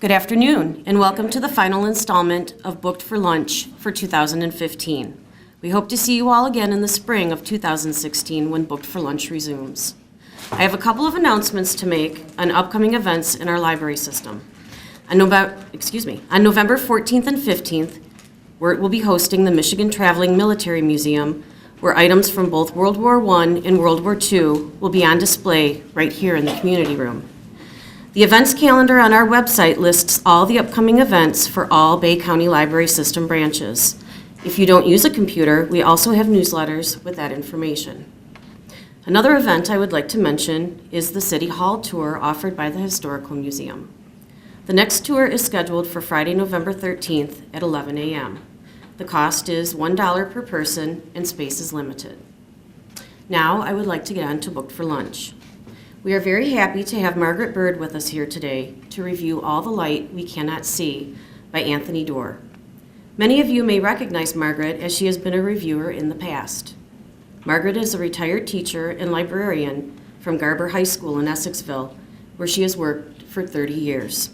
Good afternoon, and welcome to the final installment of Booked for Lunch for 2015. We hope to see you all again in the spring of 2016 when Booked for Lunch resumes. I have a couple of announcements to make on upcoming events in our library system. On November 14th and 15th, WIRT will be hosting the Michigan Traveling Military Museum, where items from both World War I and World War II will be on display right here in the community room. The events calendar on our website lists all the upcoming events for all Bay County Library System branches. If you don't use a computer, we also have newsletters with that information. Another event I would like to mention is the City Hall tour offered by the Historical Museum. The next tour is scheduled for Friday, November 13th at 11 a.m. The cost is $1 per person and space is limited. Now I would like to get on to Booked for Lunch. We are very happy to have Margaret Bird with us here today to review All the Light We Cannot See by Anthony Doerr. Many of you may recognize Margaret as she has been a reviewer in the past. Margaret is a retired teacher and librarian from Garber High School in Essexville, where she has worked for 30 years.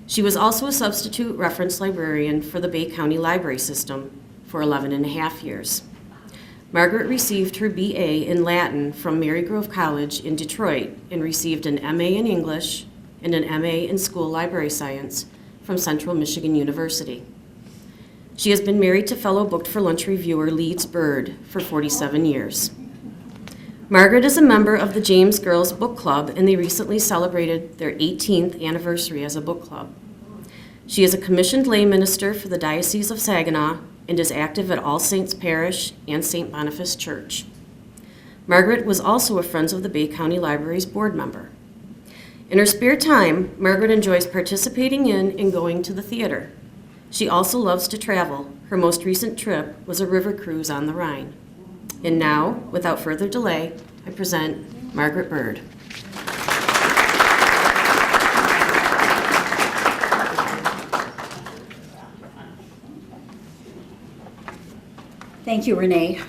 She was also a substitute reference librarian for the Bay County Library System for 11 and a half years. Margaret received her BA in Latin from Marygrove College in Detroit and received an MA in English and an MA in School Library Science from Central Michigan University. She has been married to fellow Booked for Lunch reviewer Leeds Bird for 47 years. Margaret is a member of the James Girls Book Club, and they recently celebrated their 18th anniversary as a book club. She is a commissioned lay minister for the Diocese of Saginaw and is active at All Saints Parish and St. Boniface Church. Margaret was also a Friends of the Bay County Library's board member. In her spare time, Margaret enjoys participating in and going to the theater. She also loves to travel. Her most recent trip was a river cruise on the Rhine. And now, without further delay, I present Margaret Bird. Thank you, Renee.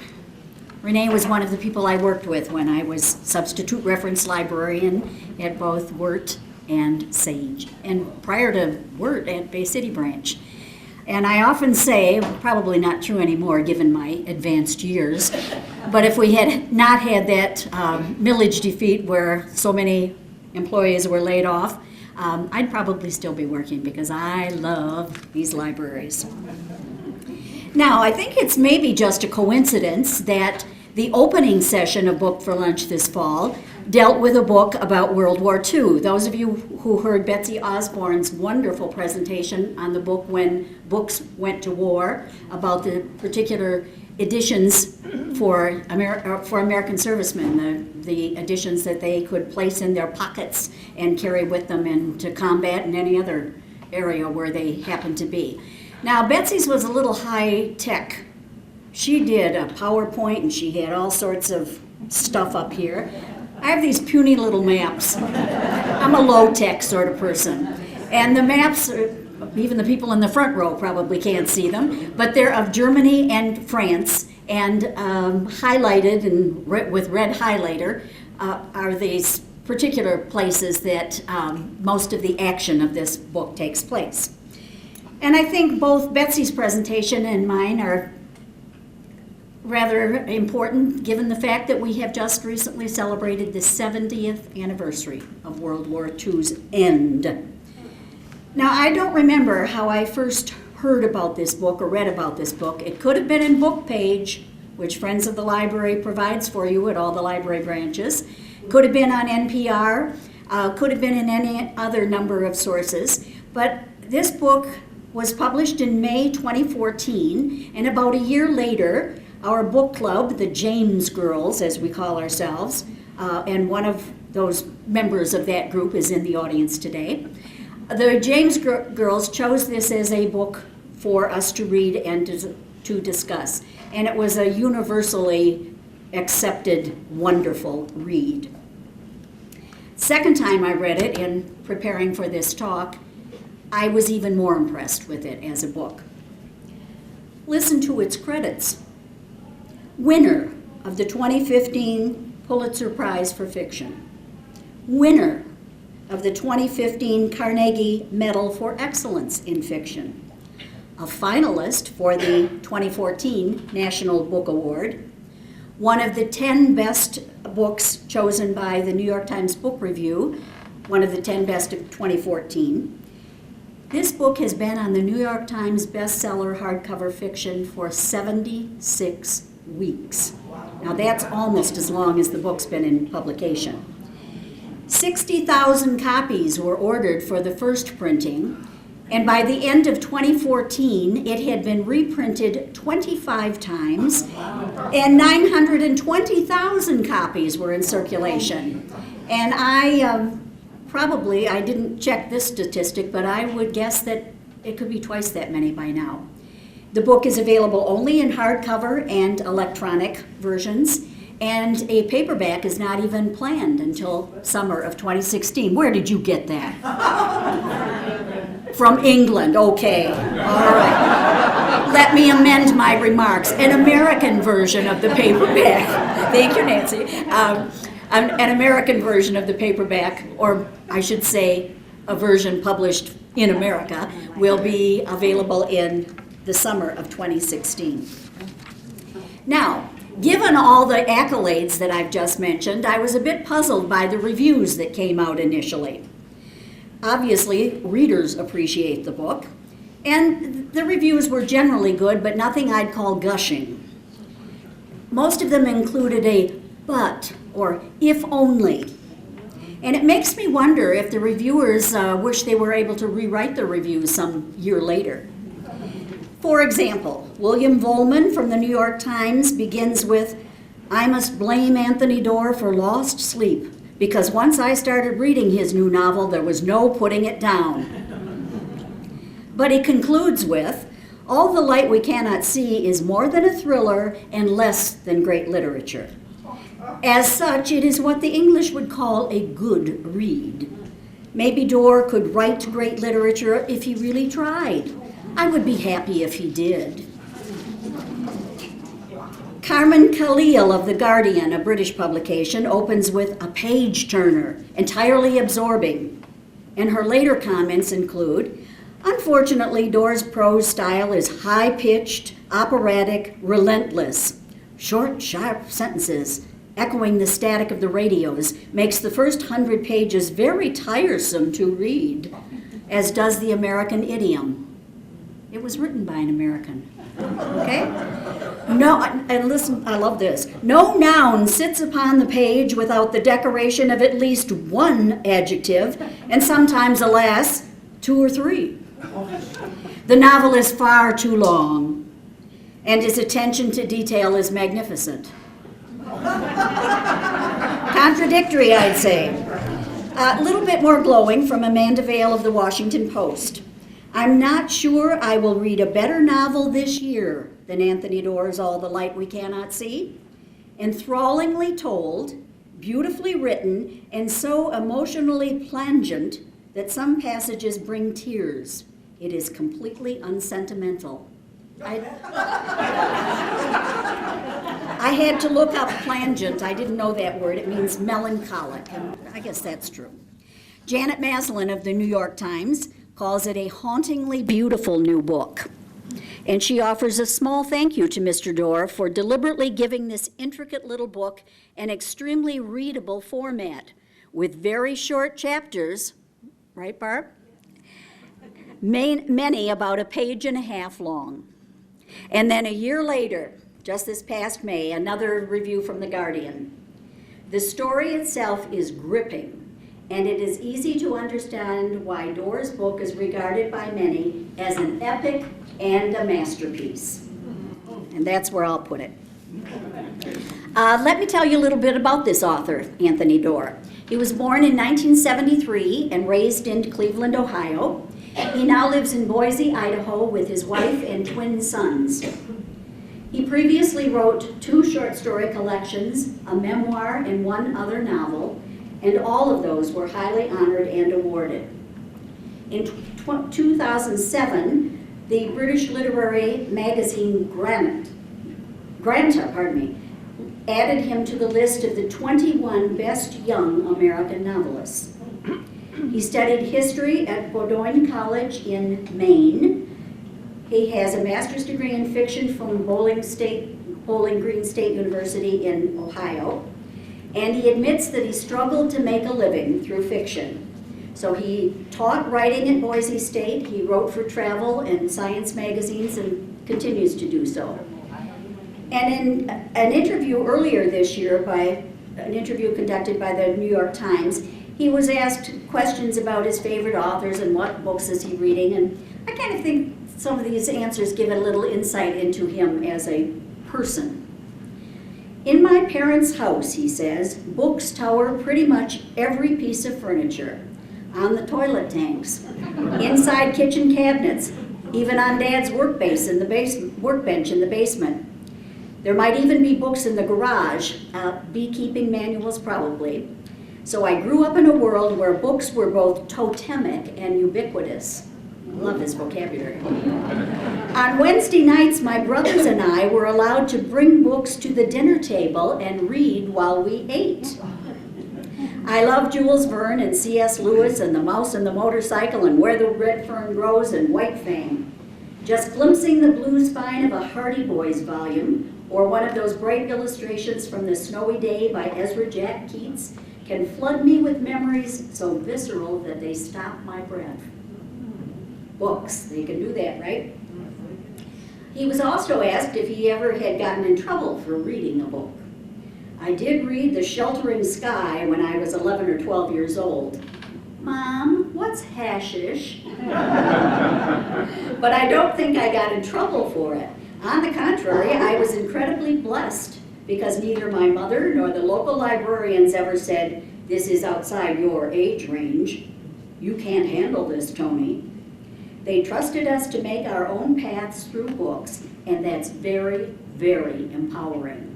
Renee was one of the people I worked with when I was substitute reference librarian at both WIRT and SAGE, and prior to WIRT at Bay City Branch. And I often say, probably not true anymore given my advanced years, but if we had not had that millage defeat where so many employees were laid off, I'd probably still be working because I love these libraries. Now, I think it's maybe just a coincidence that the opening session of Book for Lunch this fall dealt with a book about World War II. Those of you who heard Betsy Osborne's wonderful presentation on the book When Books Went to War, about the particular editions for American servicemen, the editions that they could place in their pockets and carry with them into combat and any other area where they happened to be. Now, Betsy's was a little high tech. She did a PowerPoint and she had all sorts of stuff up here. I have these puny little maps. I'm a low-tech sort of person. And the maps, even the people in the front row probably can't see them, but they're of Germany and France, and highlighted and with red highlighter are these particular places that most of the action of this book takes place. And I think both Betsy's presentation and mine are rather important given the fact that we have just recently celebrated the 70th anniversary of World War II's end. Now, I don't remember how I first heard about this book or read about this book. It could have been in Book Page, which Friends of the Library provides for you at all the library branches. Could have been on NPR, could have been in any other number of sources. But this book was published in May 2014, and about a year later, our book club, the James Girls, as we call ourselves, and one of those members of that group is in the audience today. The James Girls chose this as a book for us to read and to discuss, and it was a universally accepted, wonderful read. Second time I read it in preparing for this talk, I was even more impressed with it as a book. Listen to its credits. Winner of the 2015 Pulitzer Prize for Fiction. Winner of the 2015 Carnegie Medal for Excellence in Fiction, a finalist for the 2014 National Book Award, one of the 10 best books chosen by the New York Times Book Review, one of the 10 best of 2014. This book has been on the New York Times bestseller hardcover fiction for 76 weeks. Now that's almost as long as the book's been in publication. 60,000 copies were ordered for the first printing, and by the end of 2014, it had been reprinted 25 times, and 920,000 copies were in circulation. And I didn't check this statistic, but I would guess that it could be twice that many by now. The book is available only in hardcover and electronic versions, and a paperback is not even planned until summer of 2016. Where did you get that? From England, okay. All right. Let me amend my remarks. An American version of the paperback. Thank you, Nancy. An American version of the paperback, or I should say a version published in America, will be available in the summer of 2016. Now, given all the accolades that I've just mentioned, I was a bit puzzled by the reviews that came out initially. Obviously, readers appreciate the book, and the reviews were generally good, but nothing I'd call gushing. Most of them included a but or if only. And it makes me wonder if the reviewers wish they were able to rewrite the reviews some year later. For example, William Volman from the New York Times begins with, "I must blame Anthony Doerr for lost sleep, because once I started reading his new novel, there was no putting it down." But he concludes with, "All the Light We Cannot See is more than a thriller and less than great literature. As such, it is what the English would call a good read. Maybe Doerr could write great literature if he really tried. I would be happy if he did." Carmen Khalil of The Guardian, a British publication, opens with a page-turner, entirely absorbing. And her later comments include, "Unfortunately, Doerr's prose style is high-pitched, operatic, relentless. Short, sharp sentences, echoing the static of the radios, makes the first 100 pages very tiresome to read, as does the American idiom." It was written by an American, okay? No, and listen, I love this. "No noun sits upon the page without the decoration of at least one adjective, and sometimes, alas, 2 or 3. The novel is far too long, and his attention to detail is magnificent." Contradictory, I'd say. A little bit more glowing from Amanda Vale of the Washington Post. "I'm not sure I will read a better novel this year than Anthony Doerr's All the Light We Cannot See. Enthrallingly told, beautifully written, and so emotionally plangent that some passages bring tears. It is completely unsentimental." I had to look up plangent. I didn't know that word. It means melancholic, and I guess that's true. Janet Maslin of the New York Times calls it a hauntingly beautiful new book. And she offers a small thank you to Mr. Doerr for deliberately giving this intricate little book an extremely readable format with very short chapters, right, Barb? Many about a page and a half long. And then a year later, just this past May, another review from The Guardian. "The story itself is gripping, and it is easy to understand why Doerr's book is regarded by many as an epic and a masterpiece." And that's where I'll put it. Let me tell you a little bit about this author, Anthony Doerr. He was born in 1973 and raised in Cleveland, Ohio. He now lives in Boise, Idaho with his wife and twin sons. He previously wrote 2 short story collections, a memoir, and 1 other novel, and all of those were highly honored and awarded. In 2007, the British literary magazine Granta added him to the list of the 21 best young American novelists. He studied history at Bowdoin College in Maine. He has a master's degree in fiction from Bowling Green State University in Ohio. And he admits that he struggled to make a living through fiction. So he taught writing at Boise State. He wrote for travel and science magazines and continues to do so. And in an interview earlier this year, an interview conducted by the New York Times, he was asked questions about his favorite authors and what books is he reading. And I kind of think some of these answers give a little insight into him as a person. In my parents' house, he says, books tower pretty much every piece of furniture. On the toilet tanks, inside kitchen cabinets, even on Dad's workbench in the basement. There might even be books in the garage, beekeeping manuals probably. So I grew up in a world where books were both totemic and ubiquitous. I love his vocabulary. On Wednesday nights, my brothers and I were allowed to bring books to the dinner table and read while we ate. I love Jules Verne and C.S. Lewis and The Mouse and the Motorcycle and Where the Red Fern Grows and White Fang. Just glimpsing the blue spine of a Hardy Boys volume or one of those bright illustrations from The Snowy Day by Ezra Jack Keats can flood me with memories so visceral that they stop my breath. Books, they can do that, right? He was also asked if he ever had gotten in trouble for reading a book. I did read The Sheltering Sky when I was 11 or 12 years old. Mom, what's hashish? But I don't think I got in trouble for it. On the contrary, I was incredibly blessed because neither my mother nor the local librarians ever said, this is outside your age range. You can't handle this, Tony. They trusted us to make our own paths through books, and that's very, very empowering.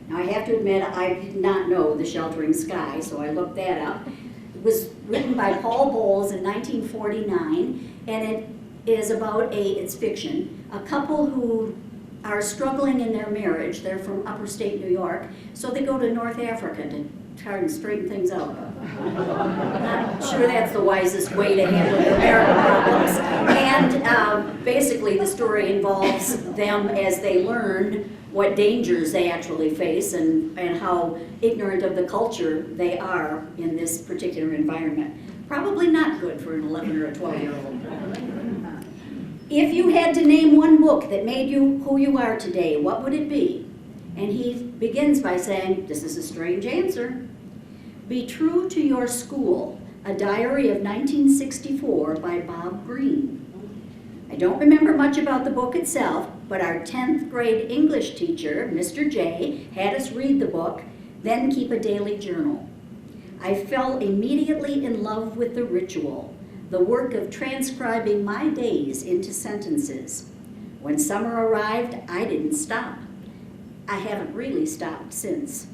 Now, I have to admit, I did not know The Sheltering Sky, so I looked that up. It was written by Paul Bowles in 1949, and it is about it's fiction, a couple who are struggling in their marriage. They're from upper state New York, so they go to North Africa to try and straighten things out. Not sure that's the wisest way to handle their marital problems. And basically the story involves them as they learn what dangers they actually face and how ignorant of the culture they are in this particular environment. Probably not good for an 11 or a 12-year-old. If you had to name one book that made you who you are today, what would it be? And he begins by saying, this is a strange answer. Be True to Your School, a diary of 1964 by Bob Greene. I don't remember much about the book itself, but our 10th grade English teacher, Mr. J, had us read the book, then keep a daily journal. I fell immediately in love with the ritual, the work of transcribing my days into sentences. When summer arrived, I didn't stop. I haven't really stopped since.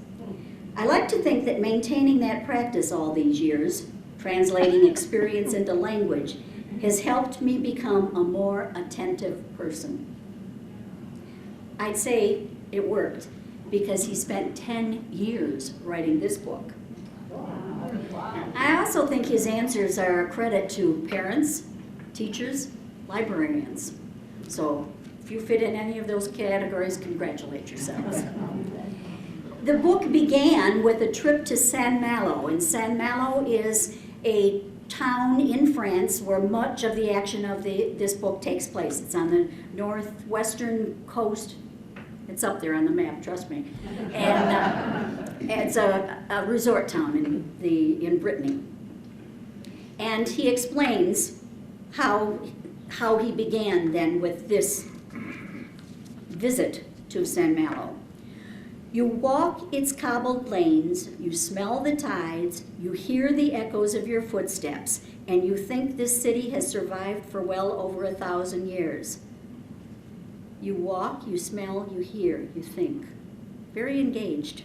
I like to think that maintaining that practice all these years, translating experience into language, has helped me become a more attentive person. I'd say it worked because he spent 10 years writing this book. I also think his answers are a credit to parents, teachers, librarians. So if you fit in any of those categories, congratulate yourselves. The book began with a trip to Saint-Malo, and Saint-Malo is a town in France where much of the action of this book takes place. It's on the northwestern coast. It's up there on the map, trust me. And it's a resort town in Brittany. And he explains how he began then with this visit to Saint-Malo. You walk its cobbled lanes, you smell the tides, you hear the echoes of your footsteps, and you think this city has survived for well over 1,000 years. You walk, you smell, you hear, you think. Very engaged.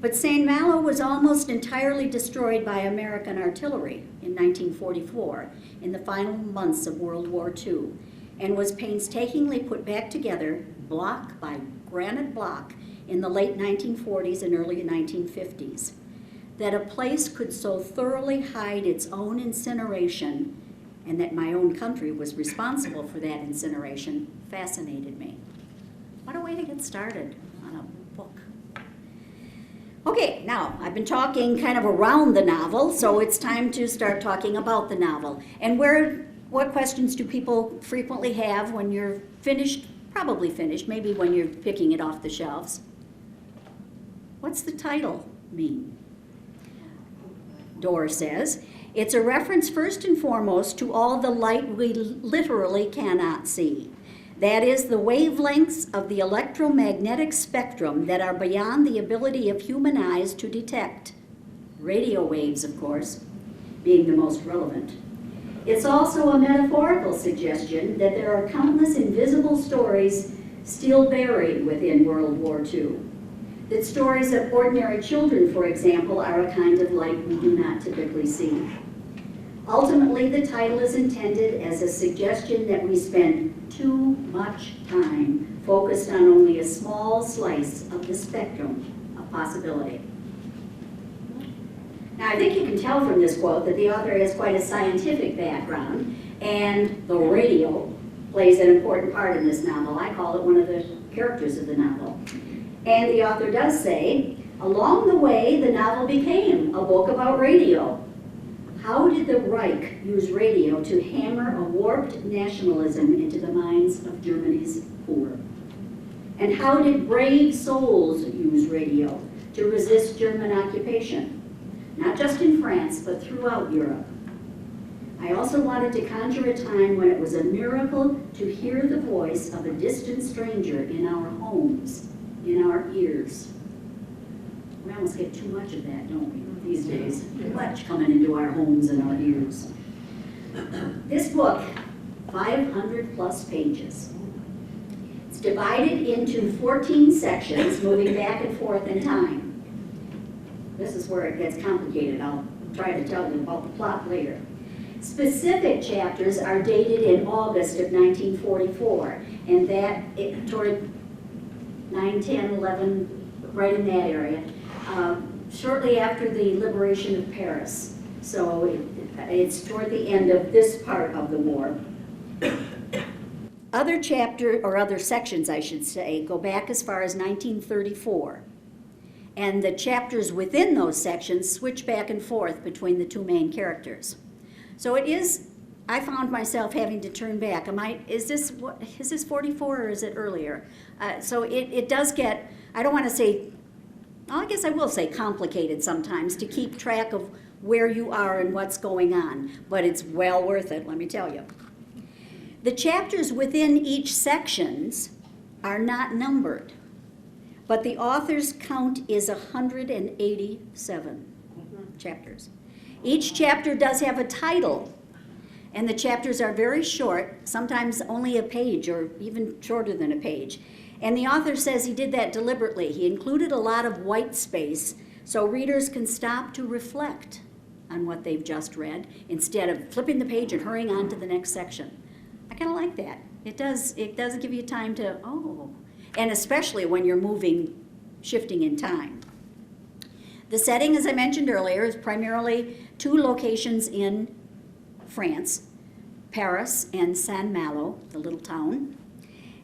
But Saint-Malo was almost entirely destroyed by American artillery in 1944, in the final months of World War II, and was painstakingly put back together, block by granite block, in the late 1940s and early 1950s. that a place could so thoroughly hide its own incineration and that my own country was responsible for that incineration fascinated me. What a way to get started on a book. Okay, now I've been talking kind of around the novel, so it's time to start talking about the novel. And what questions do people frequently have when you're finished, probably finished, maybe when you're picking it off the shelves? What's the title mean? Doerr says, it's a reference first and foremost to all the light we literally cannot see. That is, the wavelengths of the electromagnetic spectrum that are beyond the ability of human eyes to detect. Radio waves, of course, being the most relevant. It's also a metaphorical suggestion that there are countless invisible stories still buried within World War II. That stories of ordinary children, for example, are a kind of light we do not typically see. Ultimately, the title is intended as a suggestion that we spend too much time focused on only a small slice of the spectrum of possibility. Now, I think you can tell from this quote that the author has quite a scientific background, and the radio plays an important part in this novel. I call it one of the characters of the novel. And the author does say, along the way, the novel became a book about radio. How did the Reich use radio to hammer a warped nationalism into the minds of Germany's poor? And how did brave souls use radio to resist German occupation? Not just in France, but throughout Europe. I also wanted to conjure a time when it was a miracle to hear the voice of a distant stranger in our homes, in our ears. We almost get too much of that, don't we, these days? Too much coming into our homes and our ears. This book, 500 plus pages. It's divided into 14 sections, moving back and forth in time. This is where it gets complicated. I'll try to tell you about the plot later. Specific chapters are dated in August of 1944, and that toward 9, 10, 11, right in that area, shortly after the liberation of Paris. So it's toward the end of this part of the war. Other other sections, I should say, go back as far as 1934. And the chapters within those sections switch back and forth between the two main characters. So it is, I found myself having to turn back. Is this 44 or is it earlier? So it does get, I don't want to say, well, I guess I will say complicated sometimes to keep track of where you are and what's going on, but it's well worth it, let me tell you. The chapters within each sections are not numbered, but the author's count is 187 chapters. Each chapter does have a title, and the chapters are very short, sometimes only a page or even shorter than a page. And the author says he did that deliberately. He included a lot of white space so readers can stop to reflect on what they've just read instead of flipping the page and hurrying on to the next section. I kind of like that. It does give you time to, and especially when you're shifting in time. The setting, as I mentioned earlier, is primarily two locations in France, Paris and Saint-Malo, the little town,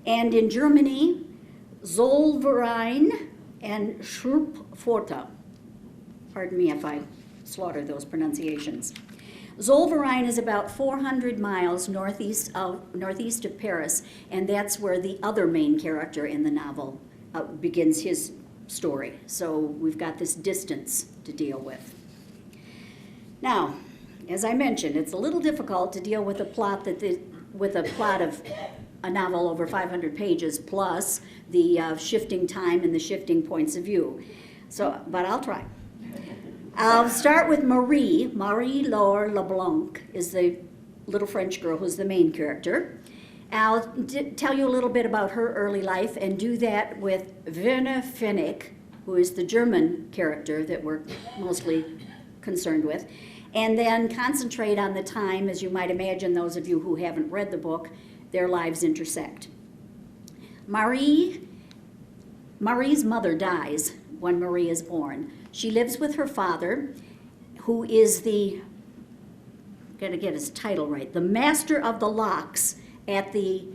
and in Germany, Zollverein and Schruppforta. Pardon me if I slaughter those pronunciations. Zollverein is about 400 miles northeast of Paris, and that's where the other main character in the novel begins his story. So we've got this distance to deal with. Now, as I mentioned, it's a little difficult to deal with a plot of a novel over 500 pages plus the shifting time and the shifting points of view. But I'll try. I'll start with Marie. Marie-Laure Leblanc is the little French girl who's the main character. I'll tell you a little bit about her early life and do that with Werner Finnick, who is the German character that we're mostly concerned with, and then concentrate on the time, as you might imagine, those of you who haven't read the book, their lives intersect. Marie's mother dies when Marie is born. She lives with her father, who is gotta get his title right, the Master of the Locks at the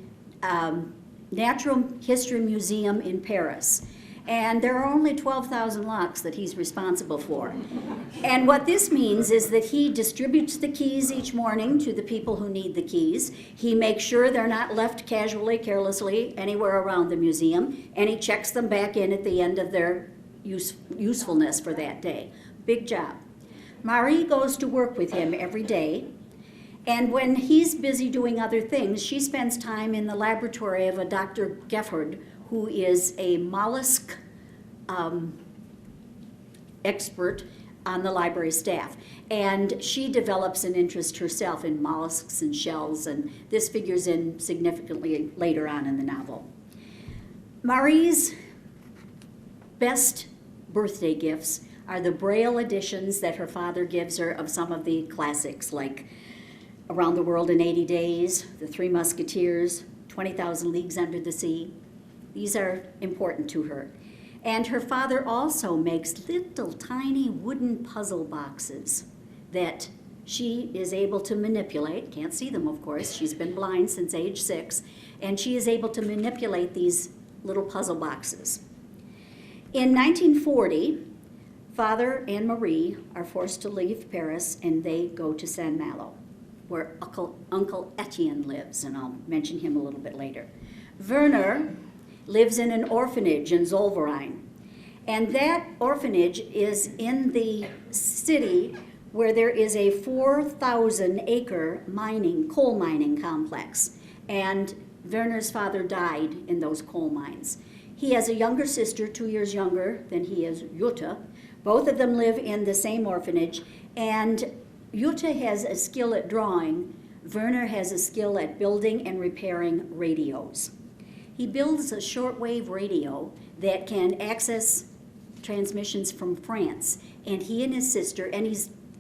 Natural History Museum in Paris. And there are only 12,000 locks that he's responsible for. And what this means is that he distributes the keys each morning to the people who need the keys. He makes sure they're not left casually, carelessly, anywhere around the museum, and he checks them back in at the end of their usefulness for that day. Big job. Marie goes to work with him every day, and when he's busy doing other things, she spends time in the laboratory of a Dr. Gefford, who is a mollusk expert on the library staff. And she develops an interest herself in mollusks and shells, and this figures in significantly later on in the novel. Marie's best birthday gifts are the Braille editions that her father gives her of some of the classics, like Around the World in 80 Days, The Three Musketeers, 20,000 Leagues Under the Sea. These are important to her. And her father also makes little tiny wooden puzzle boxes that she is able to manipulate. Can't see them, of course. She's been blind since age 6. And she is able to manipulate these little puzzle boxes. In 1940, Father and Marie are forced to leave Paris, and they go to Saint Malo, where Uncle Etienne lives, and I'll mention him a little bit later. Werner lives in an orphanage in Zollverein. And that orphanage is in the city where there is a 4,000-acre coal mining complex. And Werner's father died in those coal mines. He has a younger sister, 2 years younger than he is, Jutta. Both of them live in the same orphanage. And Jutta has a skill at drawing. Werner has a skill at building and repairing radios. He builds a shortwave radio that can access transmissions from France, and he and his sister, and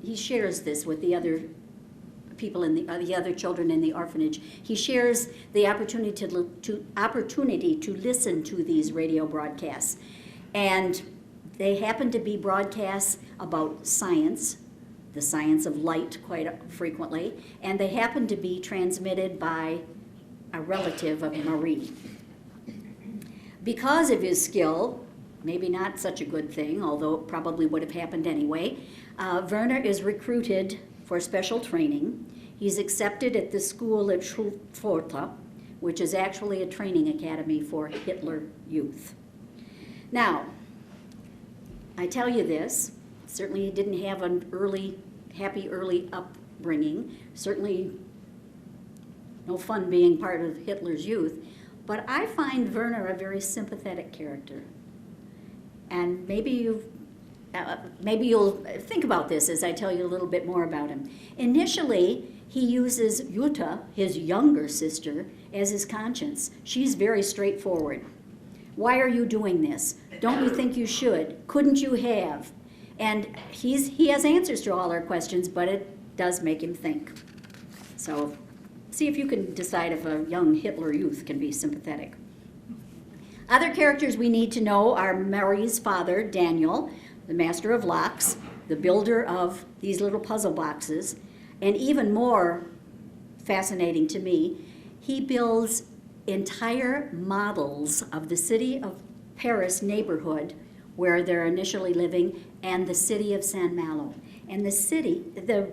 he shares this with the other people in the other children in the orphanage. He shares the opportunity to listen to these radio broadcasts, and they happen to be broadcasts about science, the science of light, quite frequently, and they happen to be transmitted by a relative of Marie. Because of his skill, maybe not such a good thing, although it probably would have happened anyway, Werner is recruited for special training. He's accepted at the school at Schulpforta, which is actually a training academy for Hitler youth. Now, I tell you this, certainly he didn't have an happy early upbringing, certainly no fun being part of Hitler's youth, but I find Werner a very sympathetic character. And maybe you'll think about this as I tell you a little bit more about him. Initially, he uses Jutta, his younger sister, as his conscience. She's very straightforward. Why are you doing this? Don't you think you should? Couldn't you have? And he has answers to all our questions, but it does make him think. So see if you can decide if a young Hitler youth can be sympathetic. Other characters we need to know are Marie's father, Daniel, the master of locks, the builder of these little puzzle boxes, and even more fascinating to me, he builds entire models of the city of Paris neighborhood where they're initially living and the city of Saint Malo. And the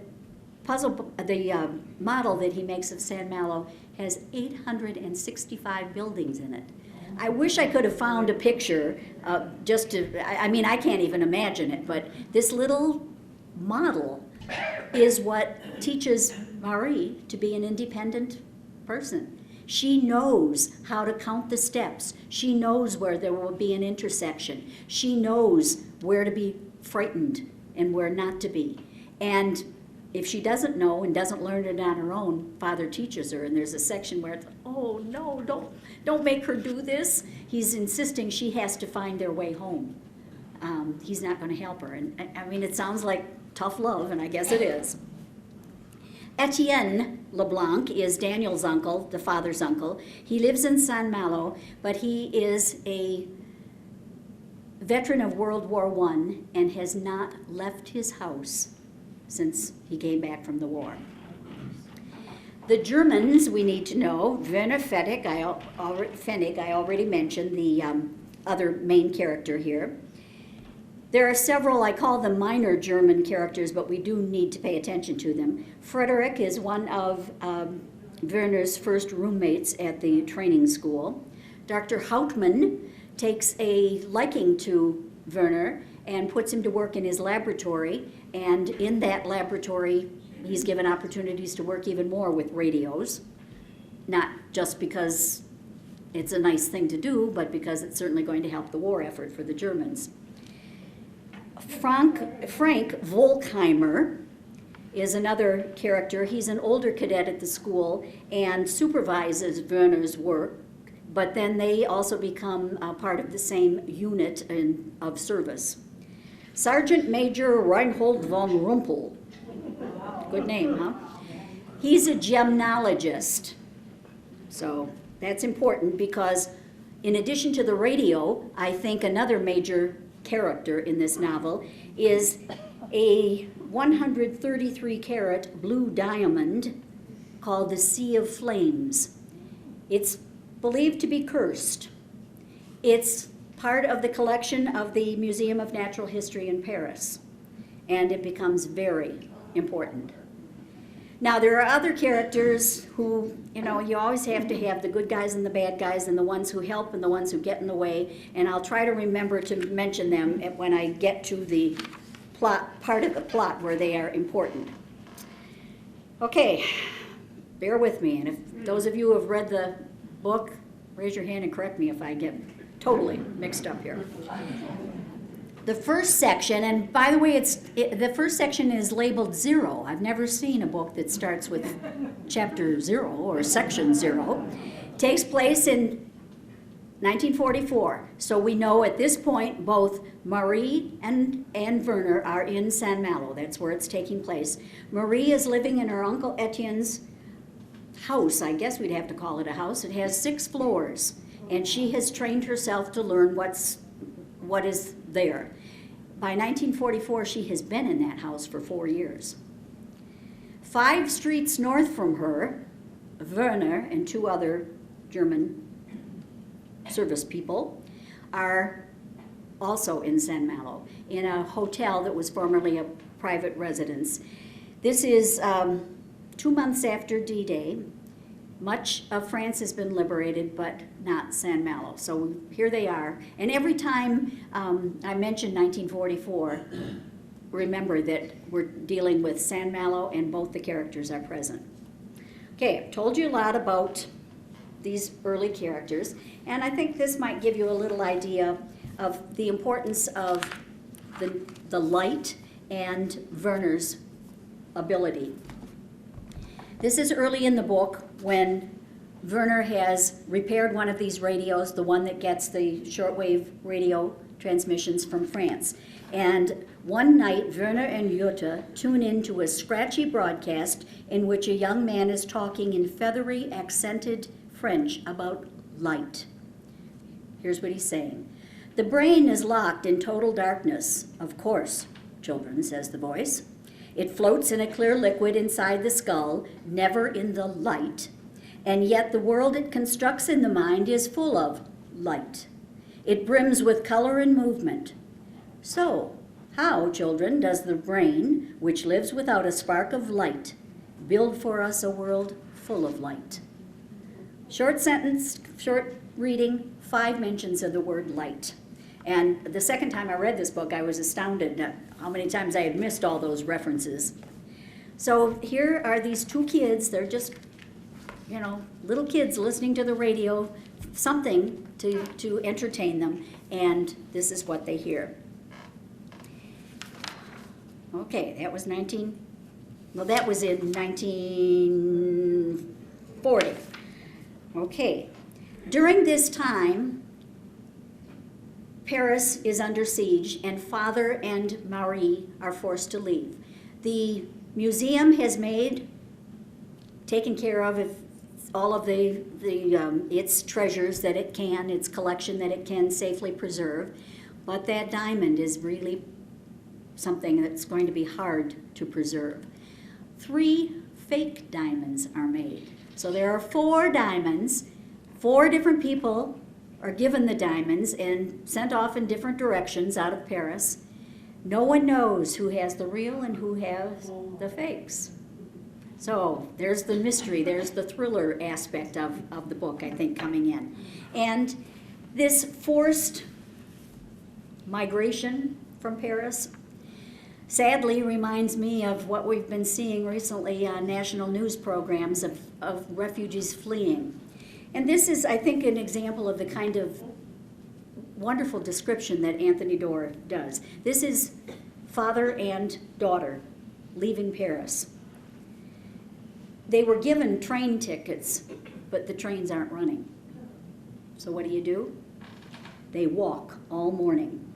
model that he makes of Saint Malo has 865 buildings in it. I wish I could have found a picture I can't even imagine it, but this little model is what teaches Marie to be an independent person. She knows how to count the steps. She knows where there will be an intersection. She knows where to be frightened and where not to be. And if she doesn't know and doesn't learn it on her own, Father teaches her, and there's a section where it's, oh no, don't make her do this. He's insisting she has to find their way home. He's not going to help her. And I mean, it sounds like tough love, and I guess it is. Etienne Leblanc is Daniel's uncle, the father's uncle. He lives in Saint Malo, but he is a veteran of World War I, and has not left his house since he came back from the war. The Germans, we need to know, Werner Fennig, I already mentioned, the other main character here. There are several, I call them minor German characters, but we do need to pay attention to them. Frederick is one of Werner's first roommates at the training school. Dr. Hauptmann takes a liking to Werner and puts him to work in his laboratory, and in that laboratory he's given opportunities to work even more with radios, not just because it's a nice thing to do, but because it's certainly going to help the war effort for the Germans. Frank Volkheimer is another character. He's an older cadet at the school and supervises Werner's work, but then they also become part of the same unit of service. Sergeant Major Reinhold von Rumpel. Good name, huh? He's a gemnologist. So that's important because in addition to the radio, I think another major character in this novel is a 133-carat blue diamond called the Sea of Flames. It's believed to be cursed. It's part of the collection of the Museum of Natural History in Paris, and it becomes very important. Now, there are other characters who, you always have to have the good guys and the bad guys and the ones who help and the ones who get in the way, and I'll try to remember to mention them when I get to the part of the plot where they are important. Okay, bear with me, and if those of you who have read the book, raise your hand and correct me if I get totally mixed up here. The first section, and by the way, the first section is labeled 0. I've never seen a book that starts with chapter 0 or section 0. Takes place in 1944. So we know at this point both Marie and Werner are in Saint Malo. That's where it's taking place. Marie is living in her Uncle Etienne's house. I guess we'd have to call it a house. It has 6 floors, and she has trained herself to learn what is there. By 1944, she has been in that house for 4 years. 5 streets north from her, Werner and 2 other German service people are also in Saint Malo, in a hotel that was formerly a private residence. This is 2 months after D-Day. Much of France has been liberated, but not Saint Malo. So here they are. And every time I mention 1944, remember that we're dealing with Saint Malo and both the characters are present. Okay, I've told you a lot about these early characters, and I think this might give you a little idea of the importance of the light and Werner's ability. This is early in the book when Werner has repaired one of these radios, the one that gets the shortwave radio transmissions from France. And one night, Werner and Jutta tune into a scratchy broadcast in which a young man is talking in feathery, accented French about light. Here's what he's saying. "The brain is locked in total darkness. Of course, children," says the voice. "It floats in a clear liquid inside the skull, never in the light. And yet the world it constructs in the mind is full of light. It brims with color and movement. So, how, children, does the brain, which lives without a spark of light, build for us a world full of light?" Short sentence, short reading, 5 mentions of the word light. And the second time I read this book, I was astounded at how many times I had missed all those references. So here are these 2 kids. They're just, little kids listening to the radio, something to entertain them, and this is what they hear. Okay, that was in 1940. Okay, during this time, Paris is under siege, and Father and Marie are forced to leave. The museum has taken care of all of its treasures that it can, its collection that it can safely preserve. But that diamond is really something that's going to be hard to preserve. 3 fake diamonds are made. So there are 4 diamonds. 4 different people are given the diamonds and sent off in different directions out of Paris. No one knows who has the real and who has the fakes. So there's the mystery, there's the thriller aspect of the book, I think, coming in. And this forced migration from Paris sadly reminds me of what we've been seeing recently on national news programs of refugees fleeing. And this is, I think, an example of the kind of wonderful description that Anthony Doerr does. This is father and daughter leaving Paris. They were given train tickets, but the trains aren't running. So what do? They walk all morning.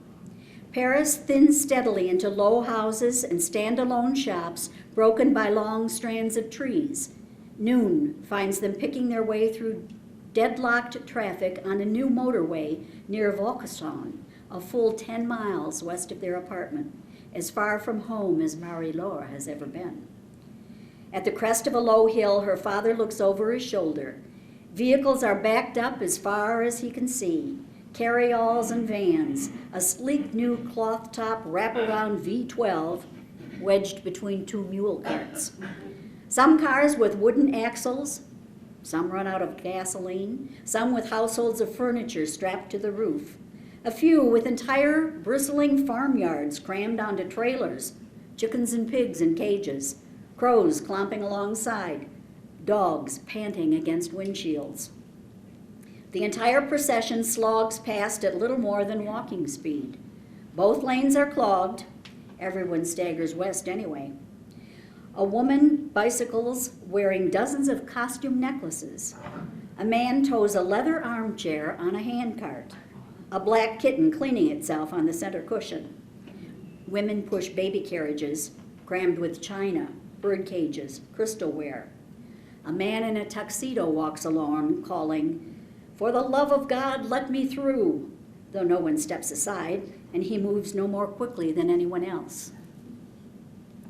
Paris thins steadily into low houses and standalone shops broken by long strands of trees. Noon finds them picking their way through deadlocked traffic on a new motorway near Vauclin, a full 10 miles west of their apartment, as far from home as Marie-Laure has ever been. At the crest of a low hill, her father looks over his shoulder. Vehicles are backed up as far as he can see. Carryalls and vans, a sleek new cloth-top wraparound V12 wedged between 2 mule carts. Some cars with wooden axles, some run out of gasoline, some with households of furniture strapped to the roof. A few with entire bristling farmyards crammed onto trailers, chickens and pigs in cages, crows clomping alongside, dogs panting against windshields. The entire procession slogs past at little more than walking speed. Both lanes are clogged. Everyone staggers west anyway. A woman bicycles wearing dozens of costume necklaces. A man tows a leather armchair on a handcart. A black kitten cleaning itself on the center cushion. Women push baby carriages crammed with china, bird cages, crystalware. A man in a tuxedo walks along calling, "For the love of God, let me through," though no one steps aside, and he moves no more quickly than anyone else.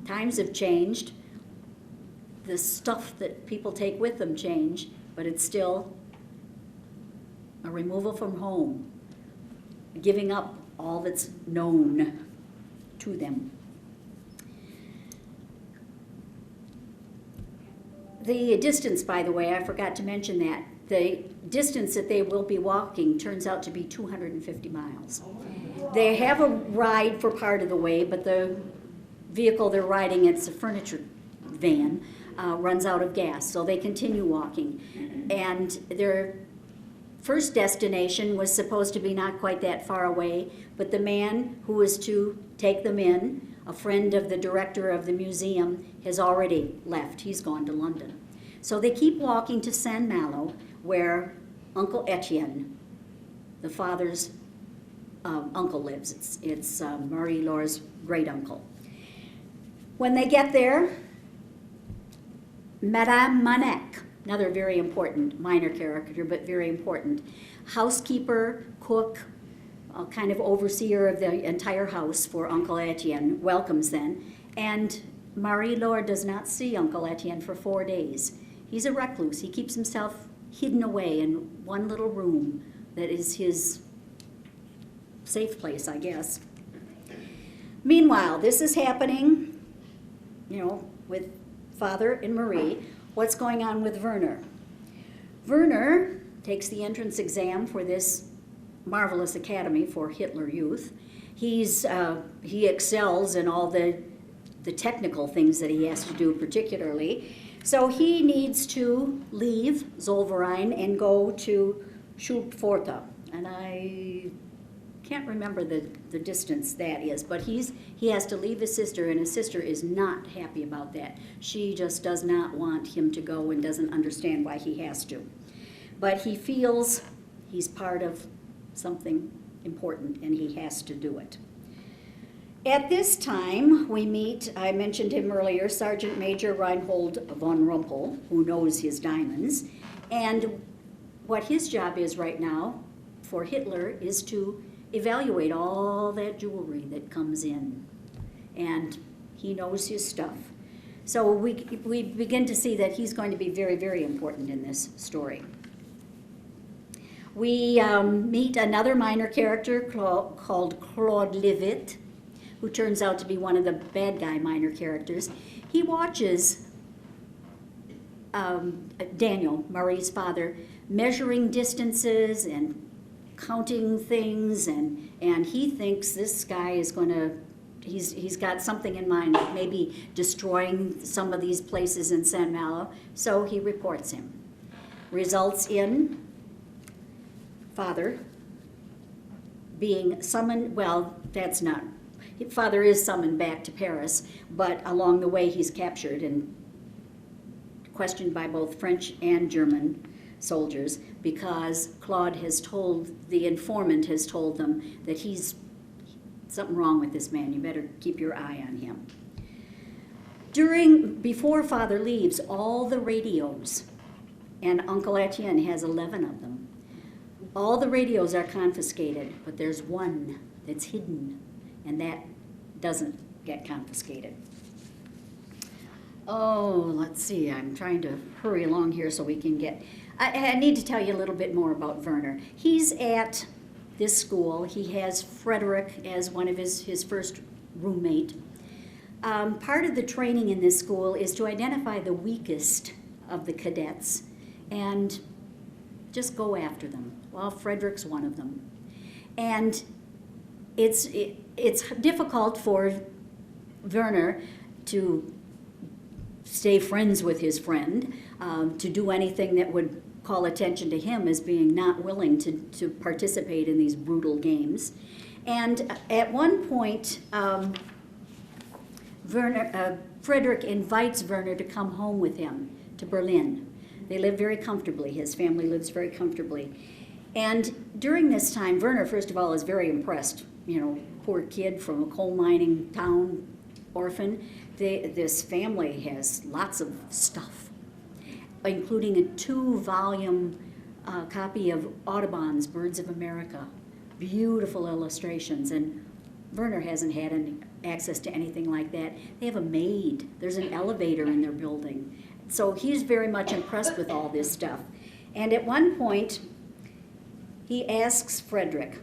Times have changed. The stuff that people take with them change, but it's still a removal from home, giving up all that's known to them. The distance, by the way, I forgot to mention that. The distance that they will be walking turns out to be 250 miles. They have a ride for part of the way, but the vehicle they're riding, it's a furniture van, runs out of gas, so they continue walking. And their first destination was supposed to be not quite that far away, but the man who was to take them in, a friend of the director of the museum, has already left. He's gone to London. So they keep walking to Saint-Malo, where Uncle Etienne, the father's uncle, lives. It's Marie-Laure's great uncle. When they get there, Madame Manec, another very important, minor character, but very important, housekeeper, cook, kind of overseer of the entire house for Uncle Etienne, welcomes them. And Marie-Laure does not see Uncle Etienne for 4 days. He's a recluse. He keeps himself hidden away in one little room that is his safe place, I guess. Meanwhile, this is happening, with Father and Marie. What's going on with Werner? Werner takes the entrance exam for this marvelous academy for Hitler Youth. He excels in all the technical things that he has to do particularly. So he needs to leave Zollverein and go to Schulpforta. And I can't remember the distance that is, but he has to leave his sister, and his sister is not happy about that. She just does not want him to go and doesn't understand why he has to. But he feels he's part of something important, and he has to do it. At this time, we meet, I mentioned him earlier, Sergeant Major Reinhold von Rumpel, who knows his diamonds. And what his job is right now for Hitler is to evaluate all that jewelry that comes in. And he knows his stuff. So we begin to see that he's going to be very, very important in this story. We meet another minor character called Claude Levitt, who turns out to be one of the bad guy minor characters. He watches Daniel, Marie's father, measuring distances and counting things, and he thinks this guy is going to, he's got something in mind, maybe destroying some of these places in San Malo, so he reports him. Results in father being summoned, well, that's not, father is summoned back to Paris, but along the way he's captured and questioned by both French and German soldiers because Claude has told, the informant has told them that he's something wrong with this man, you better keep your eye on him. Before father leaves, all the radios, and Uncle Etienne has 11 of them, all the radios are confiscated, but there's one that's hidden, and that doesn't get confiscated. Oh, let's see, I'm trying to hurry along here so we can get, I need to tell you a little bit more about Werner. He's at this school. He has Frederick as one of his first roommate. Part of the training in this school is to identify the weakest of the cadets and just go after them. Well, Frederick's one of them. And it's difficult for Werner to stay friends with his friend, to do anything that would call attention to him as being not willing to participate in these brutal games. And at one point, Frederick invites Werner to come home with him to Berlin. They live very comfortably. His family lives very comfortably. And during this time, Werner, first of all, is very impressed. You know, poor kid from a coal mining town, orphan. This family has lots of stuff, including a 2-volume copy of Audubon's Birds of America. Beautiful illustrations, and Werner hasn't had any access to anything like that. They have a maid. There's an elevator in their building. So he's very much impressed with all this stuff. And at one point, he asks Frederick,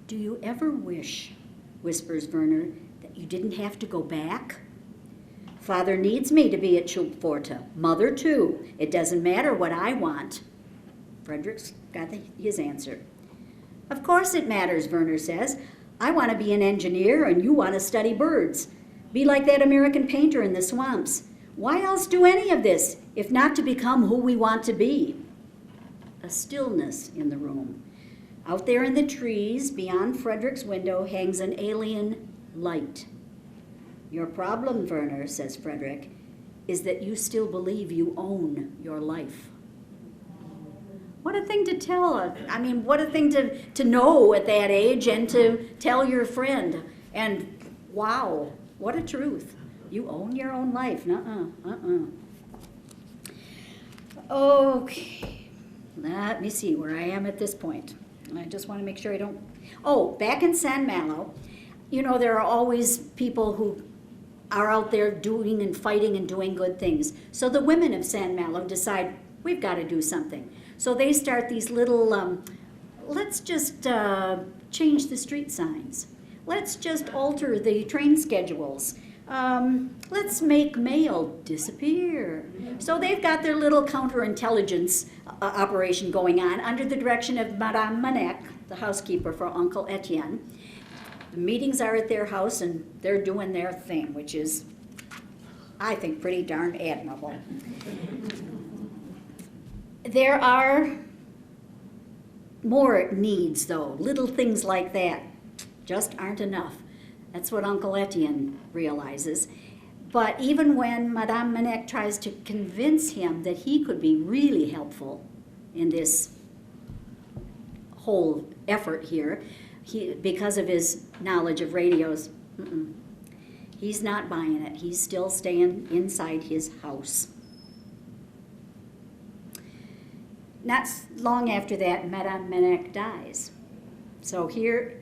"Do you ever wish," whispers Werner, "that you didn't have to go back? Father needs me to be at Schulpforte. Mother, too. It doesn't matter what I want." Frederick's got his answer. "Of course it matters," Werner says. "I want to be an engineer and you want to study birds. Be like that American painter in the swamps. Why else do any of this, if not to become who we want to be?" A stillness in the room. Out there in the trees, beyond Frederick's window, hangs an alien light. "Your problem, Werner," says Frederick, "is that you still believe you own your life." What a thing to tell. I mean, what a thing to know at that age and to tell your friend. And wow, what a truth. You own your own life. Okay, let me see where I am at this point. I just want to make sure I don't... Oh, back in San Malo, you know, there are always people who are out there doing and fighting and doing good things. So the women of San Malo decide, we've got to do something. So they start these little, let's just change the street signs. Let's just alter the train schedules. Let's make mail disappear. So they've got their little counterintelligence operation going on under the direction of Madame Manek, the housekeeper for Uncle Etienne. The meetings are at their house and they're doing their thing, which is, I think, pretty darn admirable. There are more needs, though. Little things like that just aren't enough. That's what Uncle Etienne realizes. But even when Madame Manek tries to convince him that he could be really helpful in this whole effort here, because of his knowledge of radios, he's not buying it. He's still staying inside his house. Not long after that, Madame Manek dies. So here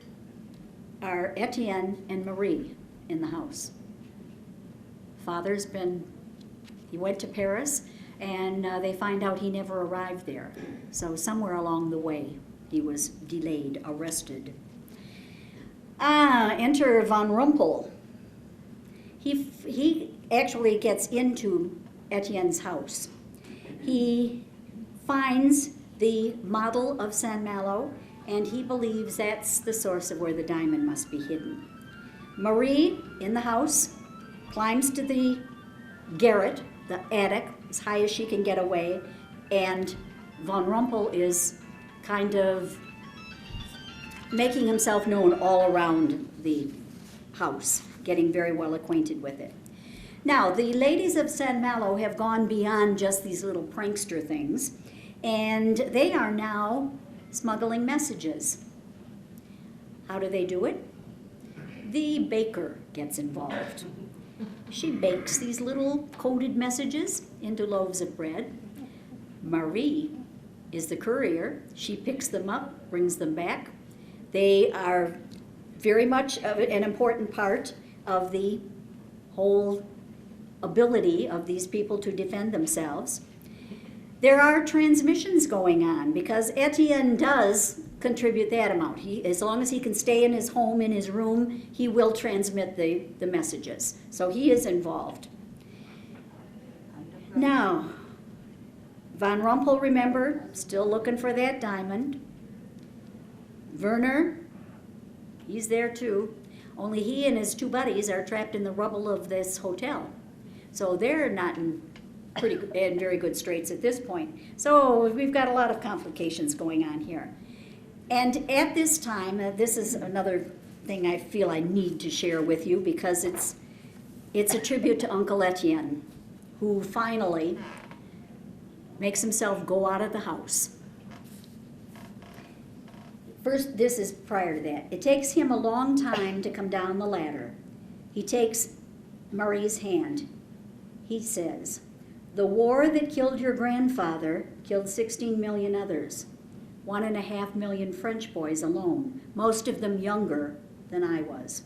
are Etienne and Marie in the house. He went to Paris, and they find out he never arrived there. So somewhere along the way, he was delayed, arrested. Enter Von Rumpel. He actually gets into Etienne's house. He finds the model of Saint Malo, and he believes that's the source of where the diamond must be hidden. Marie, in the house, climbs to the garret, the attic, as high as she can get away, and Von Rumpel is kind of making himself known all around the house, getting very well acquainted with it. Now, the ladies of Saint Malo have gone beyond just these little prankster things, and they are now smuggling messages. How do they do it? The baker gets involved. She bakes these little coded messages into loaves of bread. Marie is the courier. She picks them up, brings them back. They are very much an important part of the whole ability of these people to defend themselves. There are transmissions going on because Etienne does contribute that amount. As long as he can stay in his home, in his room, he will transmit the messages. So he is involved. Now, Von Rumpel, remember, still looking for that diamond. Werner, he's there too. Only he and his two buddies are trapped in the rubble of this hotel. So they're not in very good straits at this point. So we've got a lot of complications going on here. And at this time, this is another thing I feel I need to share with you because it's a tribute to Uncle Etienne, who finally makes himself go out of the house. First, this is prior to that. It takes him a long time to come down the ladder. He takes Marie's hand. He says, "The war that killed your grandfather killed 16 million others, 1.5 million French boys alone, most of them younger than I was,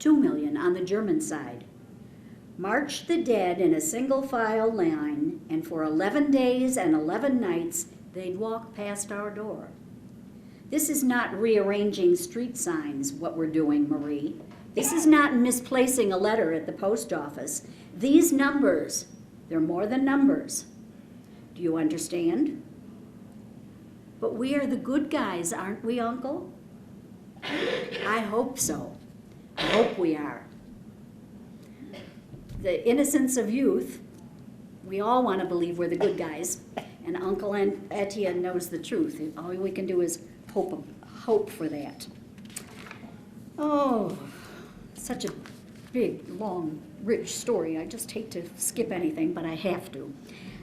2 million on the German side. March the dead in a single file line, and for 11 days and 11 nights they'd walk past our door. This is not rearranging street signs, what we're doing, Marie. This is not misplacing a letter at the post office. These numbers, they're more than numbers. Do you understand? But we are the good guys, aren't we, Uncle? I hope so. I hope we are. The innocence of youth, we all want to believe we're the good guys, and Uncle Etienne knows the truth. All we can do is hope for that. Oh, such a big, long, rich story. I just hate to skip anything, but I have to.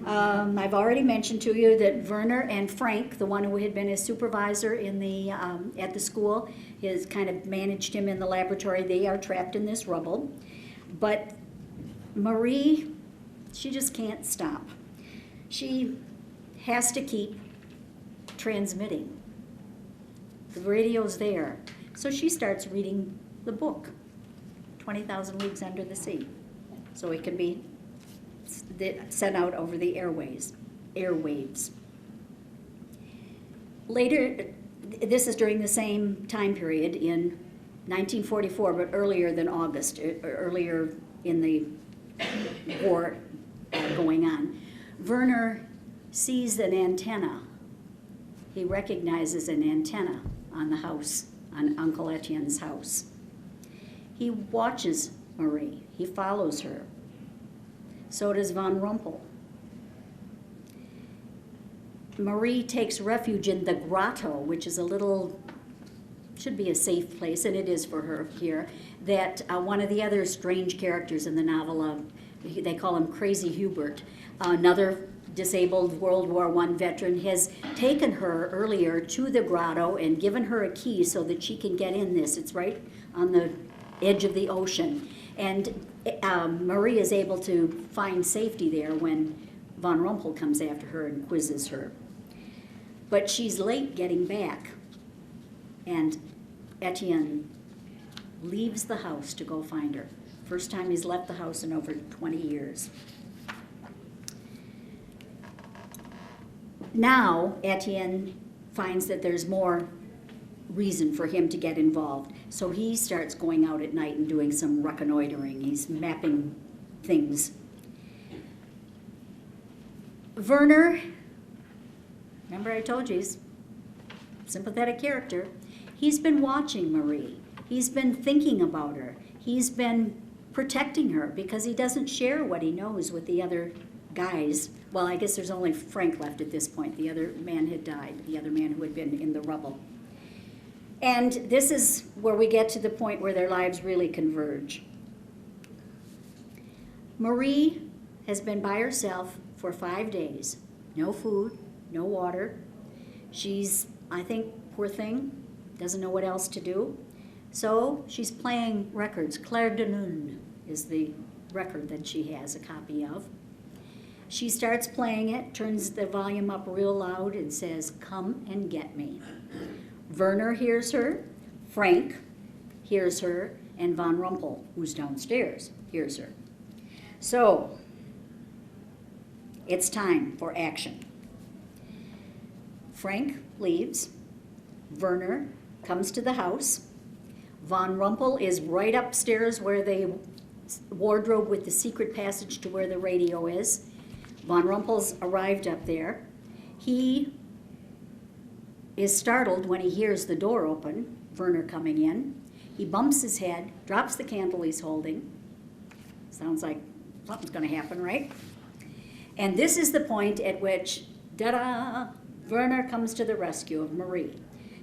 I've already mentioned to you that Werner and Frank, the one who had been his supervisor at the school, has kind of managed him in the laboratory. They are trapped in this rubble. But Marie, she just can't stop. She has to keep transmitting. The radio's there. So she starts reading the book, 20,000 Leagues Under the Sea, so it can be sent out over the airwaves. Later, this is during the same time period in 1944, but earlier than August, earlier in the war going on. Werner sees an antenna. He recognizes an antenna on the house, on Uncle Etienne's house. He watches Marie. He follows her. So does Von Rumpel. Marie takes refuge in the grotto, which is should be a safe place, and it is for her here, that one of the other strange characters in the novel, they call him Crazy Hubert, another disabled World War I veteran, has taken her earlier to the grotto and given her a key so that she can get in this. It's right on the edge of the ocean. And Marie is able to find safety there when Von Rumpel comes after her and quizzes her. But she's late getting back. And Etienne leaves the house to go find her. First time he's left the house in over 20 years. Now, Etienne finds that there's more reason for him to get involved. So he starts going out at night and doing some reconnoitering. He's mapping things. Werner, remember I told you he's a sympathetic character. He's been watching Marie. He's been thinking about her. He's been protecting her because he doesn't share what he knows with the other guys. Well, I guess there's only Frank left at this point. The other man had died, the other man who had been in the rubble. And this is where we get to the point where their lives really converge. Marie has been by herself for 5 days. No food, no water. She's, I think, poor thing, doesn't know what else to do. So she's playing records. Clair de Lune is the record that she has a copy of. She starts playing it, turns the volume up real loud and says, "Come and get me." Werner hears her, Frank hears her, and Von Rumpel, who's downstairs, hears her. So, it's time for action. Frank leaves. Werner comes to the house. Von Rumpel is right upstairs where the wardrobe with the secret passage to where the radio is. Von Rumpel's arrived up there. He is startled when he hears the door open, Werner coming in. He bumps his head, drops the candle he's holding. Sounds like something's going to happen, right? And this is the point at which, da-da, Werner comes to the rescue of Marie.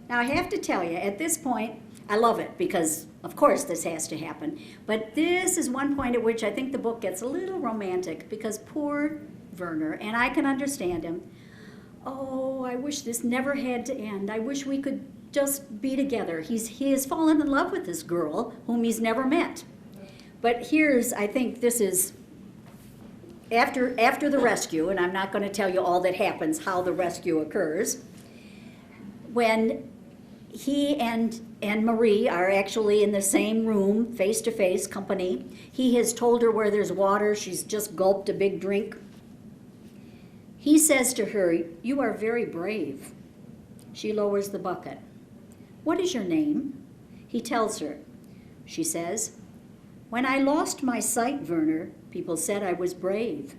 Now, I have to tell you, at this point, I love it because, of course, this has to happen. But this is one point at which I think the book gets a little romantic because poor Werner, and I can understand him, oh, I wish this never had to end. I wish we could just be together. He has fallen in love with this girl whom he's never met. But I think this is after the rescue, and I'm not going to tell you all that happens, how the rescue occurs, when he and Marie are actually in the same room, face-to-face company. He has told her where there's water. She's just gulped a big drink. He says to her, "You are very brave." She lowers the bucket. "What is your name?" He tells her. She says, "When I lost my sight, Werner, people said I was brave.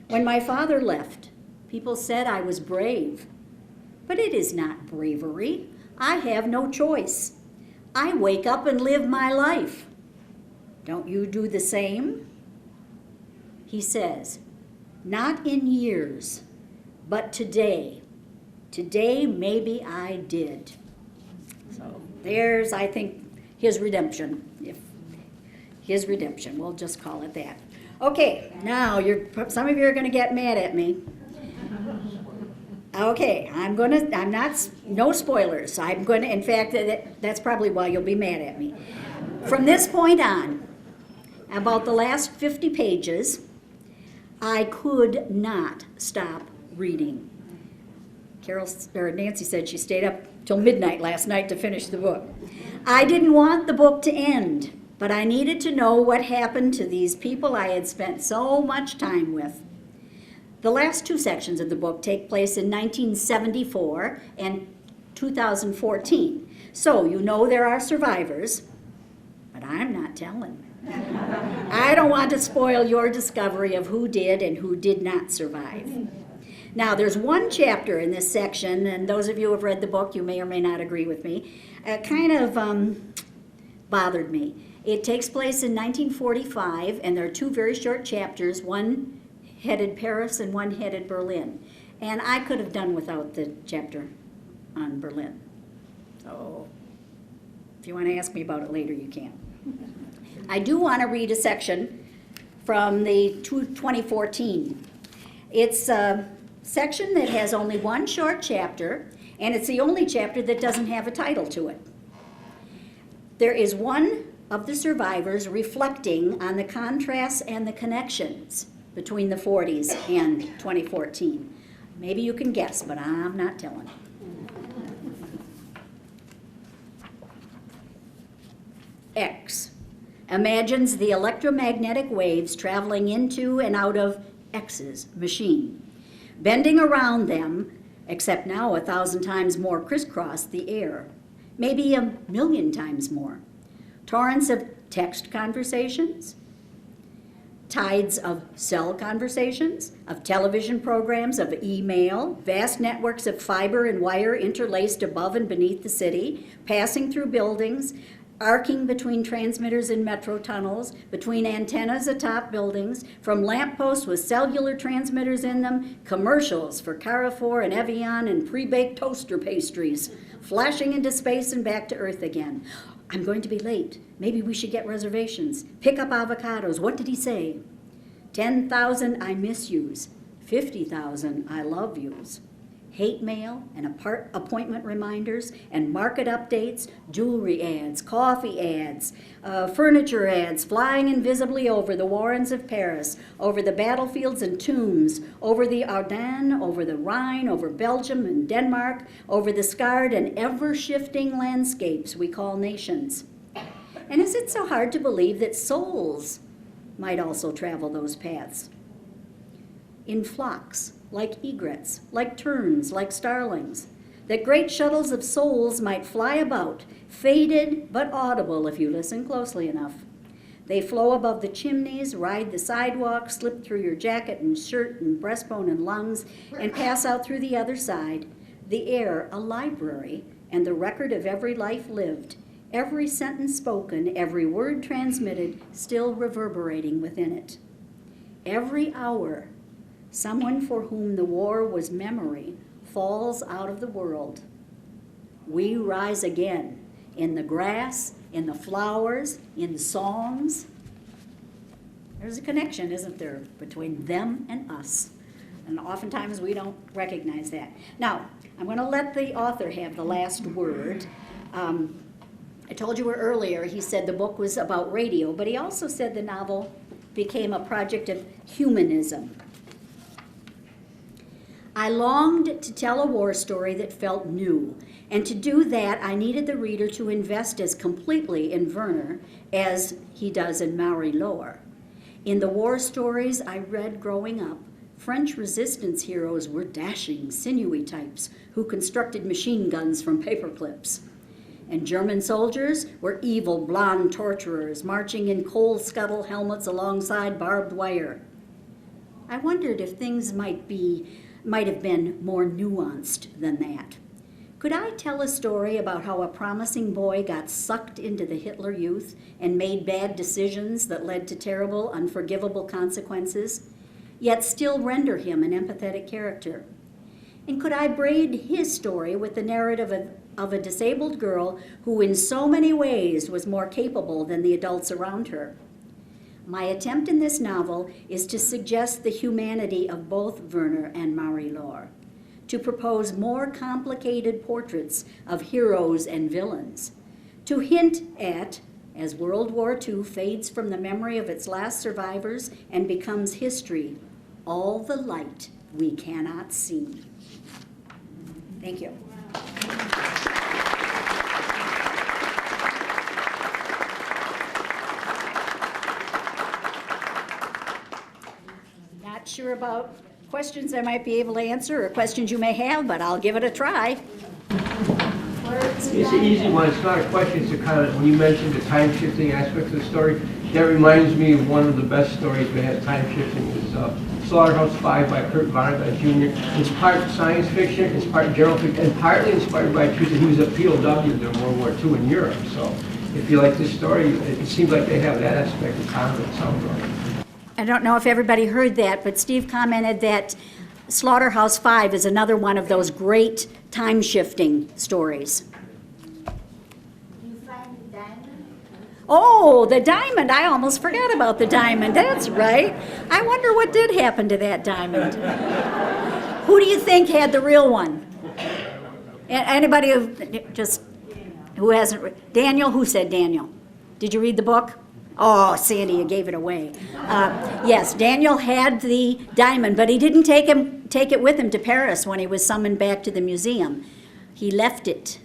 When my father left, people said I was brave. But it is not bravery. I have no choice. I wake up and live my life. Don't you do the same?" He says, "Not in years, but today. Today maybe I did." So there's, I think, his redemption. His redemption, we'll just call it that. Okay, now some of you are going to get mad at me. Okay, no spoilers. In fact, that's probably why you'll be mad at me. From this point on, about the last 50 pages, I could not stop reading. Nancy said she stayed up till midnight last night to finish the book. I didn't want the book to end, but I needed to know what happened to these people I had spent so much time with. The last two sections of the book take place in 1974 and 2014. So you know there are survivors, but I'm not telling. I don't want to spoil your discovery of who did and who did not survive. Now, there's one chapter in this section, and those of you who have read the book, you may or may not agree with me, kind of bothered me. It takes place in 1945, and there are two very short chapters, one headed Paris and one headed Berlin. And I could have done without the chapter on Berlin. So if you want to ask me about it later, you can. I do want to read a section from the 2014. It's a section that has only one short chapter, and it's the only chapter that doesn't have a title to it. There is one of the survivors reflecting on the contrasts and the connections between the 40s and 2014. Maybe you can guess, but I'm not telling. X imagines the electromagnetic waves traveling into and out of X's machine, bending around them, except now 1,000 times more crisscross the air, maybe 1,000,000 times more. Torrents of text conversations, tides of cell conversations, of television programs, of email, vast networks of fiber and wire interlaced above and beneath the city, passing through buildings, arcing between transmitters and metro tunnels, between antennas atop buildings, from lampposts with cellular transmitters in them, commercials for Carrefour and Evian and pre-baked toaster pastries, flashing into space and back to Earth again. I'm going to be late. Maybe we should get reservations. Pick up avocados. What did he say? 10,000 I miss yous. 50,000 I love yous. Hate mail and appointment reminders and market updates, jewelry ads, coffee ads, furniture ads flying invisibly over the Warrens of Paris, over the battlefields and tombs, over the Ardennes, over the Rhine, over Belgium and Denmark, over the scarred and ever-shifting landscapes we call nations. And is it so hard to believe that souls might also travel those paths? In flocks, like egrets, like terns, like starlings, that great shuttles of souls might fly about, faded but audible if you listen closely enough. They flow above the chimneys, ride the sidewalk, slip through your jacket and shirt and breastbone and lungs, and pass out through the other side, the air a library and the record of every life lived, every sentence spoken, every word transmitted, still reverberating within it. Every hour, someone for whom the war was memory falls out of the world. We rise again in the grass, in the flowers, in songs. There's a connection, isn't there, between them and us? And oftentimes we don't recognize that. Now, I'm going to let the author have the last word. I told you earlier, he said the book was about radio, but he also said the novel became a project of humanism. I longed to tell a war story that felt new, and to do that I needed the reader to invest as completely in Werner as he does in Marie-Laure. In the war stories I read growing up, French resistance heroes were dashing, sinewy types who constructed machine guns from paper clips. And German soldiers were evil, blonde torturers marching in coal scuttle helmets alongside barbed wire. I wondered if things might have been more nuanced than that. Could I tell a story about how a promising boy got sucked into the Hitler Youth and made bad decisions that led to terrible, unforgivable consequences, yet still render him an empathetic character? And could I braid his story with the narrative of a disabled girl who in so many ways was more capable than the adults around her? My attempt in this novel is to suggest the humanity of both Werner and Marie-Laure, to propose more complicated portraits of heroes and villains, to hint at, as World War II fades from the memory of its last survivors and becomes history, all the light we cannot see. Thank you. Not sure about questions I might be able to answer or questions you may have, but I'll give it a try. It's an easy one. It's not a question, it's a comment. When you mentioned the time-shifting aspect of the story, that reminds me of one of the best stories we had time-shifting. It was Slaughterhouse 5 by Kurt Vonnegut Jr. It's part science fiction, it's part general fiction, and partly inspired by truth that he was a POW during World War II in Europe. So if you like this story, it seems like they have that aspect of common. It sounds like. I don't know if everybody heard that, but Steve commented that Slaughterhouse 5 is another one of those great time-shifting stories. You find the diamond? Oh, the diamond. I almost forgot about the diamond. That's right. I wonder what did happen to that diamond. Who do you think had the real one? Anybody who hasn't? Daniel? Who said Daniel? Did you read the book? Oh, Sandy, you gave it away. Yes, Daniel had the diamond, but he didn't take it with him to Paris when he was summoned back to the museum. He left it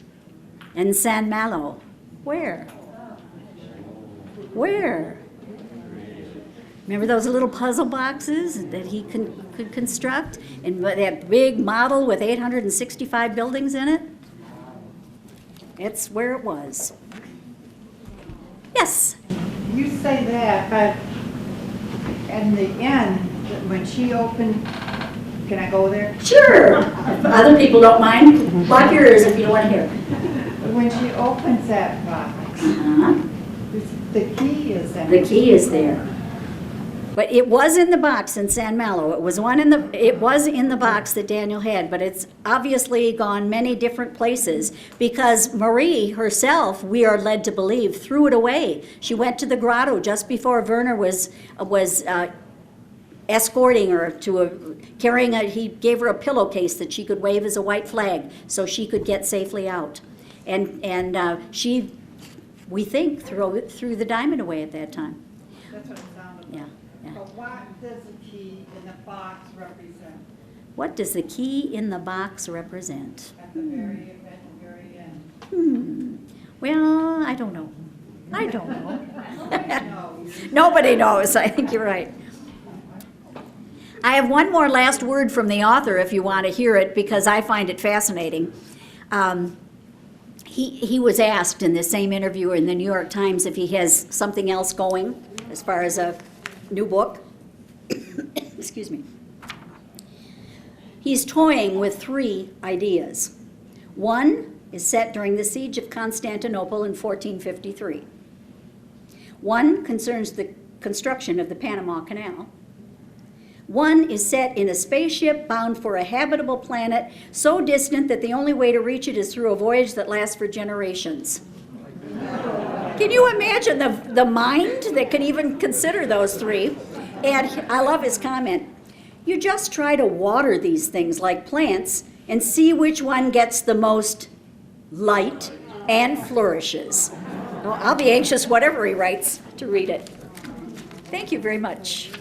in Saint-Malo. Where? Where? Remember those little puzzle boxes that he could construct? And that big model with 865 buildings in it? It's where it was. Yes? You say that, but in the end, when she opened, can I go there? Sure. If other people don't mind, block your ears if you don't want to hear. When she opens that box, Uh-huh. the key is in The it. key is there. But it was in the box in San Malo. It was in the box that Daniel had, but it's obviously gone many different places because Marie herself, we are led to believe, threw it away. She went to the grotto just before Werner was escorting her to he gave her a pillowcase that she could wave as a white flag so she could get safely out. And she, we think, threw the diamond away at that time. That's what it sounded like. Yeah. Yeah. But what does the key in the box represent What does the key in the box represent? at the very end? Well, I don't know. I don't know. No. Nobody knows. I think you're right. I have one more last word from the author if you want to hear it because I find it fascinating. He was asked in the same interview in the New York Times if he has something else going as far as a new book. Excuse me. He's toying with 3 ideas. One is set during the siege of Constantinople in 1453. One concerns the construction of the Panama Canal. One is set in a spaceship bound for a habitable planet so distant that the only way to reach it is through a voyage that lasts for generations. Can you imagine the mind that can even consider those 3? And I love his comment. You just try to water these things like plants and see which one gets the most light and flourishes. Well, I'll be anxious, whatever he writes, to read it. Thank you very much.